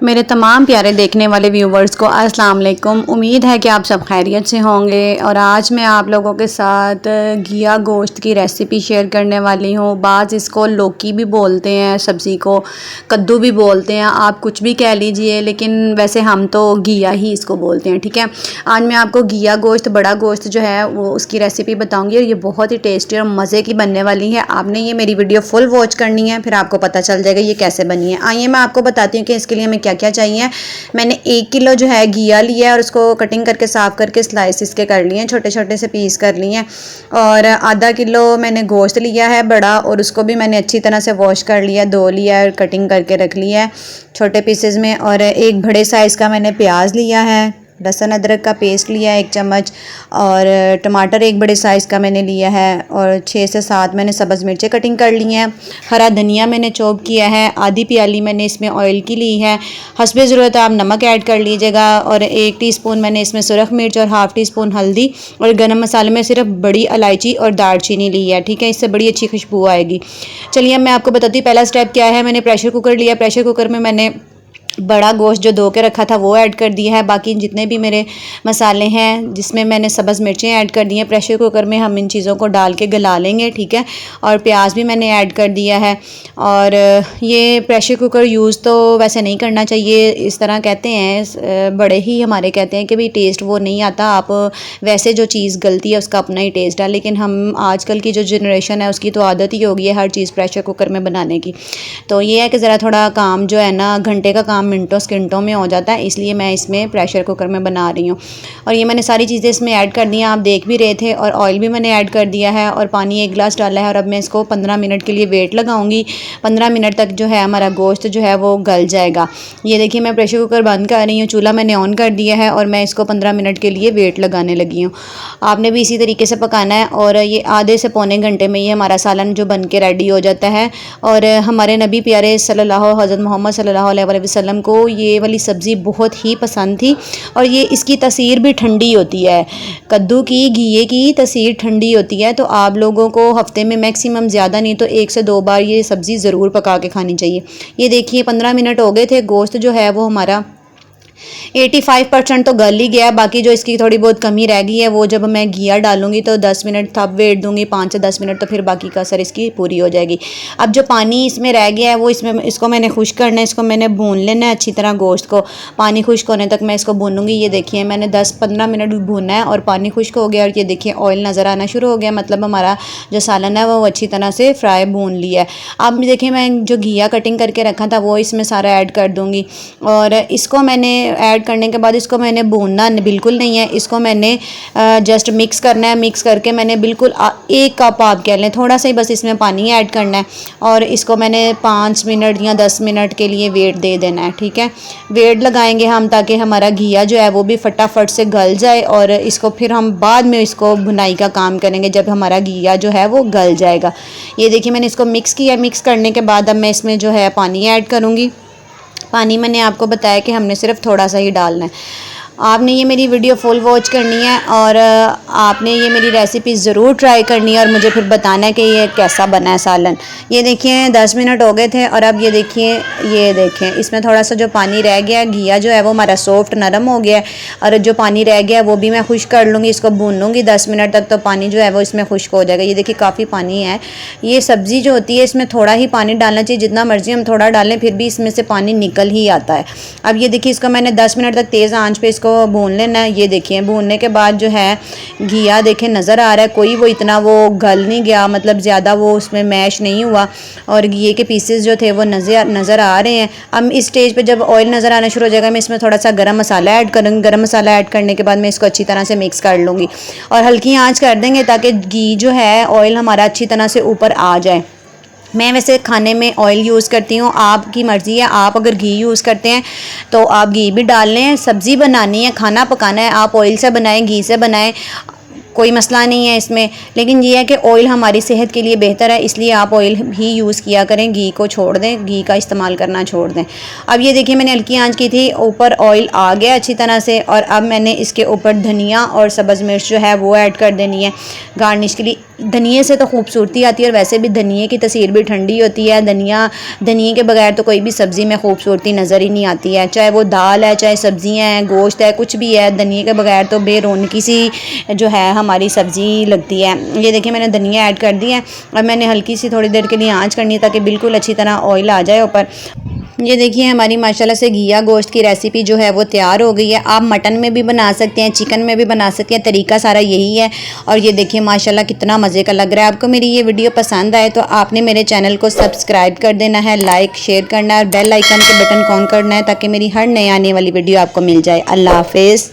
मेरे तमाम प्यारे देखने वाले व्यूवर्स को अस्सलाम वालेकुम। उम्मीद है कि आप सब खैरियत से होंगे और आज मैं आप लोगों के साथ घिया गोश्त की रेसिपी शेयर करने वाली हूँ। बाज़ इसको लौकी भी बोलते हैं, सब्ज़ी को कद्दू भी बोलते हैं, आप कुछ भी कह लीजिए, लेकिन वैसे हम तो घिया ही इसको बोलते हैं। ठीक है, आज मैं आपको घिया गोश्त, बड़ा गोश्त जो है वो उसकी रेसिपी बताऊँगी और ये बहुत ही टेस्टी और मज़े की बनने वाली है। आपने ये मेरी वीडियो फुल वॉच करनी है, फिर आपको पता चल जाएगा ये कैसे बनी है। आइए मैं आपको बताती हूँ कि इसके लिए हमें क्या क्या चाहिए। मैंने 1 किलो जो है घिया लिया है और उसको कटिंग करके साफ़ करके स्लाइस इसके कर लिए हैं, छोटे छोटे से पीस कर लिए हैं। और आधा किलो मैंने गोश्त लिया है बड़ा और उसको भी मैंने अच्छी तरह से वॉश कर लिया, धो लिया और कटिंग करके रख लिया है छोटे पीसेस में। और एक बड़े साइज़ का मैंने प्याज लिया है, लहसुन अदरक का पेस्ट लिया है 1 चम्मच, और टमाटर एक बड़े साइज़ का मैंने लिया है, और 6 से 7 मैंने सब्ज़ मिर्चें कटिंग कर ली हैं। हरा धनिया मैंने चॉप किया है, आधी प्याली मैंने इसमें ऑयल की ली है। हस्बे ज़रूरत आप नमक ऐड कर लीजिएगा। और 1 टीस्पून मैंने इसमें सुरख मिर्च और हाफ़ टी-स्पून हल्दी, और गरम मसाले में सिर्फ बड़ी इलायची और दालचीनी ली है। ठीक है, इससे बड़ी अच्छी खुशबू आएगी। चलिए अब मैं आपको बताती हूँ पहला स्टेप क्या है। मैंने प्रेशर कुकर लिया, प्रेशर कुकर में मैंने बड़ा गोश्त जो धो के रखा था वो ऐड कर दिया है। बाकी जितने भी मेरे मसाले हैं जिसमें मैंने सब्ज़ मिर्चें ऐड कर दी हैं, प्रेशर कुकर में हम इन चीज़ों को डाल के गला लेंगे। ठीक है, और प्याज भी मैंने ऐड कर दिया है। और ये प्रेशर कुकर यूज़ तो वैसे नहीं करना चाहिए, इस तरह कहते हैं बड़े ही हमारे कहते हैं कि भाई टेस्ट वो नहीं आता, आप वैसे जो चीज़ गलती है उसका अपना ही टेस्ट है। लेकिन हम आजकल की जो जनरेशन है उसकी तो आदत ही हो गई है हर चीज़ प्रेशर कुकर में बनाने की। तो ये है कि ज़रा थोड़ा काम जो है ना, घंटे का काम मिनटों सेकंडों में हो जाता है, इसलिए मैं इसमें प्रेशर कुकर में बना रही हूँ। और ये मैंने सारी चीज़ें इसमें ऐड कर दी हैं, आप देख भी रहे थे। और ऑयल भी मैंने ऐड कर दिया है और पानी 1 गिलास डाला है। और अब मैं इसको 15 मिनट के लिए वेट लगाऊंगी। 15 मिनट तक जो है हमारा गोश्त जो है वो गल जाएगा। ये देखिए मैं प्रेशर कुकर बंद कर रही हूँ, चूल्हा मैंने ऑन कर दिया है और मैं इसको 15 मिनट के लिए वेट लगाने लगी हूँ। आपने भी इसी तरीके से पकाना है और ये आधे से पौने घंटे में ये हमारा सालन जो बन के रेडी हो जाता है। और हमारे नबी प्यारे सल्लल्लाहु हज़रत मोहम्मद सल्लल्लाहु अलैहि वसल्लम को ये वाली सब्ज़ी बहुत ही पसंद थी। और ये इसकी तसीर भी ठंडी होती है, कद्दू की घिये की तसीर ठंडी होती है। तो आप लोगों को हफ्ते में मैक्सिमम ज़्यादा नहीं तो 1 से 2 बार ये सब्ज़ी ज़रूर पका के खानी चाहिए। ये देखिए 15 मिनट हो गए थे, गोश्त जो है वो हमारा 85% तो गल ही गया। बाकी जो इसकी थोड़ी बहुत कमी रह गई है वो जब मैं घिया डालूंगी तो 10 मिनट तब वेट दूंगी, 5 से 10 मिनट, तो फिर बाकी का असर इसकी पूरी हो जाएगी। अब जो पानी इसमें रह गया है वो इसको मैंने खुश्क करना है, इसको मैंने भून लेना है अच्छी तरह। गोश्त को पानी खुश्क होने तक मैं इसको भूनूंगी। ये देखिए मैंने 10-15 मिनट भूनना है और पानी खुश्क हो गया और ये देखिए ऑयल नज़र आना शुरू हो गया, मतलब हमारा जो सालन है वो अच्छी तरह से फ्राई भून लिया है। अब देखिए मैं जो घिया कटिंग करके रखा था वो इसमें सारा ऐड कर दूँगी। और इसको मैंने ऐड करने के बाद इसको मैंने भूनना बिल्कुल नहीं है, इसको मैंने जस्ट मिक्स करना है। मिक्स करके मैंने बिल्कुल 1 कप आप कह लें, थोड़ा सा ही बस इसमें पानी ऐड करना है और इसको मैंने 5 मिनट या 10 मिनट के लिए वेट दे देना है। ठीक है, वेट लगाएंगे हम ताकि हमारा घिया जो है वो भी फटाफट से गल जाए और इसको फिर हम बाद में इसको भुनाई का काम करेंगे जब हमारा घिया जो है वो गल जाएगा। ये देखिए मैंने इसको मिक्स किया। मिक्स करने के बाद अब मैं इसमें जो है पानी ऐड करूँगी। पानी मैंने आपको बताया कि हमने सिर्फ थोड़ा सा ही डालना है। आपने ये मेरी वीडियो फुल वॉच करनी है और आपने ये मेरी रेसिपी ज़रूर ट्राई करनी है और मुझे फिर बताना है कि ये कैसा बना है सालन। ये देखिए 10 मिनट हो गए थे और अब ये देखिए, ये देखें इसमें थोड़ा सा जो पानी रह गया, घिया जो है वो हमारा सॉफ्ट नरम हो गया है। और जो पानी रह गया वो भी मैं खुश्क कर लूँगी, इसको भून लूँगी 10 मिनट तक, तो पानी जो है वो इसमें खुश्क हो जाएगा। ये देखिए काफ़ी पानी है। ये सब्ज़ी जो होती है इसमें थोड़ा ही पानी डालना चाहिए, जितना मर्जी हम थोड़ा डालें फिर भी इसमें से पानी निकल ही आता है। अब ये देखिए इसको मैंने 10 मिनट तक तेज़ आंच पे इसको भून लेना है। ये देखिए भूनने के बाद जो है घिया देखें नज़र आ रहा है, कोई वो इतना वो गल नहीं गया, मतलब ज़्यादा वो उसमें मैश नहीं हुआ और घिये के पीसेस जो थे वो नज़र आ रहे हैं। अब इस स्टेज पे जब ऑयल नज़र आना शुरू हो जाएगा मैं इसमें थोड़ा सा गरम मसाला ऐड करूँगी। गरम मसाला ऐड करने के बाद मैं इसको अच्छी तरह से मिक्स कर लूँगी और हल्की आँच कर देंगे ताकि घी जो है ऑयल हमारा अच्छी तरह से ऊपर आ जाए। मैं वैसे खाने में ऑयल यूज़ करती हूँ, आपकी मर्ज़ी है, आप अगर घी यूज़ करते हैं तो आप घी भी डाल लें। सब्ज़ी बनानी है, खाना पकाना है, आप ऑयल से बनाएं, घी से बनाएं, कोई मसला नहीं है इसमें। लेकिन ये है कि ऑयल हमारी सेहत के लिए बेहतर है, इसलिए आप ऑयल ही यूज़ किया करें, घी को छोड़ दें, घी का इस्तेमाल करना छोड़ दें। अब ये देखिए मैंने हल्की आंच की थी, ऊपर ऑयल आ गया अच्छी तरह से और अब मैंने इसके ऊपर धनिया और सब्ज़ मिर्च जो है वो ऐड कर देनी है गार्निश के लिए। धनिए से तो खूबसूरती आती है और वैसे भी धनिए की तसीर भी ठंडी होती है। धनिए के बगैर तो कोई भी सब्ज़ी में खूबसूरती नज़र ही नहीं आती है, चाहे वो दाल है, चाहे सब्ज़ियाँ हैं, गोश्त है, कुछ भी है। धनिए के बगैर तो बेरौनकी सी जो है हमारी सब्ज़ी लगती है। ये देखिए मैंने धनिया ऐड कर दी है और मैंने हल्की सी थोड़ी देर के लिए आँच करनी है ताकि बिल्कुल अच्छी तरह ऑयल आ जाए ऊपर। ये देखिए हमारी माशाल्लाह से घिया गोश्त की रेसिपी जो है वो तैयार हो गई है। आप मटन में भी बना सकते हैं, चिकन में भी बना सकते हैं, तरीका सारा यही है। और ये देखिए माशाल्लाह कितना मज़े का लग रहा है। आपको मेरी ये वीडियो पसंद आए तो आपने मेरे चैनल को सब्सक्राइब कर देना है, लाइक शेयर करना है और बेल आइकन के बटन ऑन करना है ताकि मेरी हर नई आने वाली वीडियो आपको मिल जाए। अल्लाह हाफिज़।